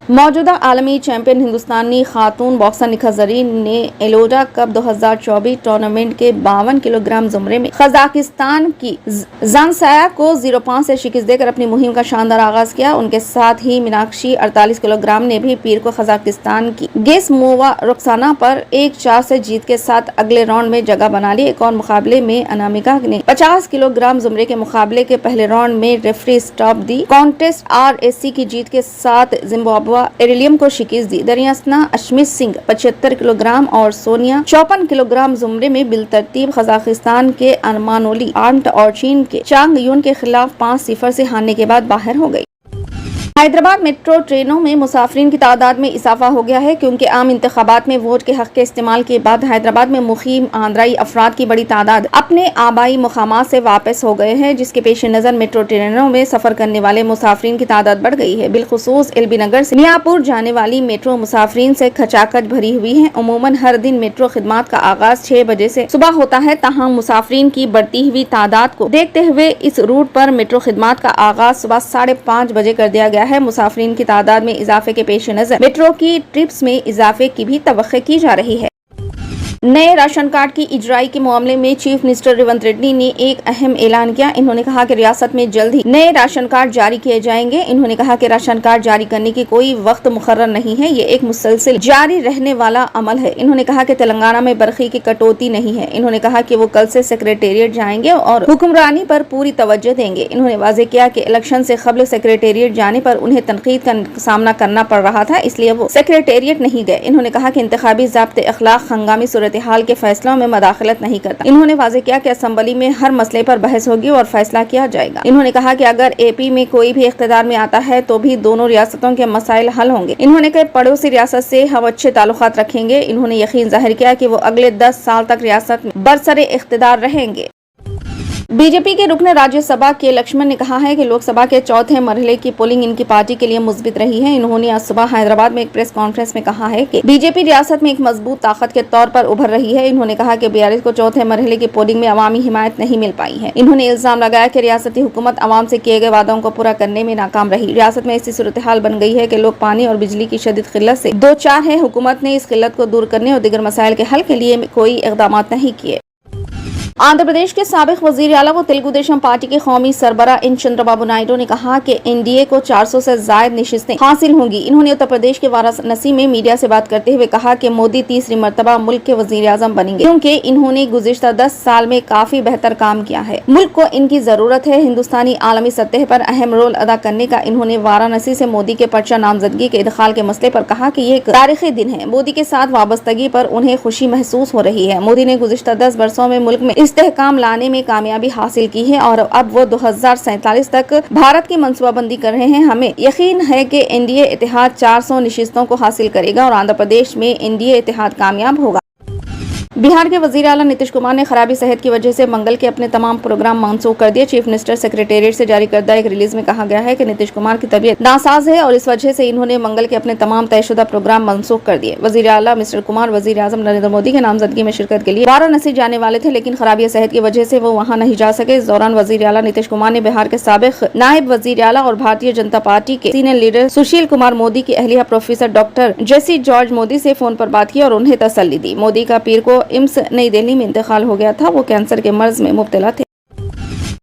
मौजूदा आलमी चैंपियन हिंदुस्तानी खातून बॉक्सर निखत जरीन ने एलोडा कप 2024 टूर्नामेंट के 52 किलोग्राम जुमरे में कजाकिस्तान की जानसाया को 0-5 से शिकस्त देकर अपनी मुहिम का शानदार आगाज किया। उनके साथ ही मीनाक्षी 48 किलोग्राम ने भी पीर को कजाकिस्तान की गेसमोवा रुखसाना पर 1-4 से जीत के साथ अगले राउंड में जगह बना ली। एक और मुकाबले में अनामिका ने 50 किलोग्राम जुमरे के मुकाबले के पहले राउंड में referee stop the contest RAC की जीत के साथ जिम्बाब्वे एरिलियम को शिकस्त दी। दरियासना अशमित सिंह 75 किलोग्राम और सोनिया 54 किलोग्राम जुमरे में बिलतरतीब कजाकिस्तान के अरमानोली आर्ट और चीन के चांग यून के खिलाफ 5-0 से हारने के बाद बाहर हो गई। हैदराबाद मेट्रो ट्रेनों में मुसाफिरीन की तादाद में इजाफा हो गया है क्योंकि आम इंतखाबात में वोट के हक के इस्तेमाल के बाद हैदराबाद में मुकीम आंध्राई अफराद की बड़ी तादाद अपने आबाई मुकामात से वापस हो गए हैं, जिसके पेश नज़र मेट्रो ट्रेनों में सफर करने वाले मुसाफिरीन की तादाद बढ़ गई है। बिलखुसूस एलबी नगर से मियापुर जाने वाली मेट्रो मुसाफिरीन से खचाखच भरी हुई है। अमूमन हर दिन मेट्रो खिदमात का आगाज 6 बजे से सुबह होता है, तहां मुसाफिरीन की बढ़ती हुई तादाद को देखते हुए इस रूट पर मेट्रो खिदमात का आगाज सुबह 5:30 बजे कर दिया गया है। मुसाफिरीन की तादाद में इजाफे के पेश नजर मेट्रो की ट्रिप्स में इजाफे की भी तवक्को की जा रही है। नए राशन कार्ड की इजराई के मामले में चीफ मिनिस्टर रेवंत रेड्डी ने एक अहम ऐलान किया। इन्होंने कहा कि रियासत में जल्द ही नए राशन कार्ड जारी किए जाएंगे। इन्होंने कहा कि राशन कार्ड जारी करने की कोई वक्त मुकर्रर नहीं है, ये एक मुसलसिल जारी रहने वाला अमल है। इन्होंने कहा कि तेलंगाना में बरखी की कटौती नहीं है। इन्होंने कहा कि वो कल से सेक्रेटेरिएट जाएंगे और हुक्मरानी पर पूरी तवज्जो देंगे। इन्होंने वाजे किया कि इलेक्शन से कबल सेक्रेटेरिएट जाने पर उन्हें तनकीद का सामना करना पड़ रहा था, इसलिए वो सेक्रेटेरिएट नहीं गए। इन्होंने कहा कि इंतखाबी ज़ाब्ते अखलाक हंगामी सूरत हाल के फैसलों में मदाखलत नहीं करता। इन्होंने वाज़ेह किया कि असेंबली में हर मसले पर बहस होगी और फैसला किया जाएगा। इन्होंने कहा कि अगर AP में कोई भी इख्तिदार में आता है तो भी दोनों रियासतों के मसाइल हल होंगे। इन्होंने कहा पड़ोसी रियासत से हम अच्छे ताल्लुकात रखेंगे। इन्होंने यकीन जाहिर किया कि वो अगले 10 साल तक रियासत में बरसरे इख्तिदार रहेंगे। बीजेपी के रुकन राज्यसभा के लक्ष्मण ने कहा है कि लोकसभा के चौथे मरहले की पोलिंग इनकी पार्टी के लिए मुस्बित रही है। इन्होंने आज सुबह हैदराबाद में एक प्रेस कॉन्फ्रेंस में कहा है कि बीजेपी रियासत में एक मजबूत ताकत के तौर पर उभर रही है। इन्होंने कहा कि BRS को चौथे मरहले की पोलिंग में अवामी हिमायत नहीं मिल पाई है। इन्होंने इल्जाम लगाया कि रियासती हुकूमत अवाम से किए गए वादों को पूरा करने में नाकाम रही। रियासत में ऐसी सूरत हाल बन गई है कि लोग पानी और बिजली की शदीद किल्लत से दो चार है। हुकूमत ने इस किल्लत को दूर करने और दीगर मसाइल के हल के लिए कोई इकदाम नहीं किए। आंध्र प्रदेश के साबिक वजीर आला व तेलुगु देशम पार्टी के कौमी सरबरा एन चंद्रबाबू नायडू ने कहा कि NDA को 400 से ज्यादा निशिस्तें हासिल होंगी। इन्होंने उत्तर प्रदेश के वाराणसी में मीडिया से बात करते हुए कहा कि मोदी तीसरी मर्तबा मुल्क के वजीर आजम बनेंगे क्योंकि इन्होंने गुज़िश्ता 10 साल में काफी बेहतर काम किया है। मुल्क को इनकी जरूरत है। हिंदुस्तानी आलमी सतह पर अहम रोल अदा करने का इन्होंने वाराणसी से मोदी के पर्चा नामजदगी के इदखाल के मसले पर कहा कि ये एक तारीखी दिन है। मोदी के साथ वाबस्तगी पर उन्हें खुशी महसूस हो रही है। मोदी ने गुज़िश्ता 10 वर्षों में मुल्क में इस्तेहकाम लाने में कामयाबी हासिल की है और अब वो 2047 तक भारत की मंसूबाबंदी कर रहे हैं। हमें यकीन है कि NDA इत्तेहाद 400 निशिस्तों को हासिल करेगा और आंध्र प्रदेश में NDA इत्तेहाद कामयाब होगा। बिहार के वजीर आला नीतीश कुमार ने खराबी सेहत की वजह से मंगल के अपने तमाम प्रोग्राम मनसूख कर दिए। चीफ मिनिस्टर सेक्रेटेरिएट से जारी करदा एक रिलीज में कहा गया है कि नीतीश कुमार की तबीयत नासाज है और इस वजह से इन्होंने मंगल के अपने तमाम तयशुदा प्रोग्राम मनसूख कर दिए। वजीर आला मिस्टर कुमार वजीर आजम नरेंद्र मोदी के नामजदगी में शिरकत के लिए वाराणसी जाने वाले थे, लेकिन खराबी सेहत की वजह से वो वहाँ नहीं जा सके। इस दौरान वजीर आला नीतीश कुमार ने बिहार के साबिक नायब वजीर आला और भारतीय जनता पार्टी के सीनियर लीडर सुशील कुमार मोदी की अहलिया प्रोफेसर डॉक्टर जेसी जॉर्ज मोदी से फोन पर बात की और उन्हें तसल्ली दी। मोदी का पीर को एम्स नई दिल्ली में इंतकाल हो गया था। वो कैंसर के मर्ज में मुब्तला थे।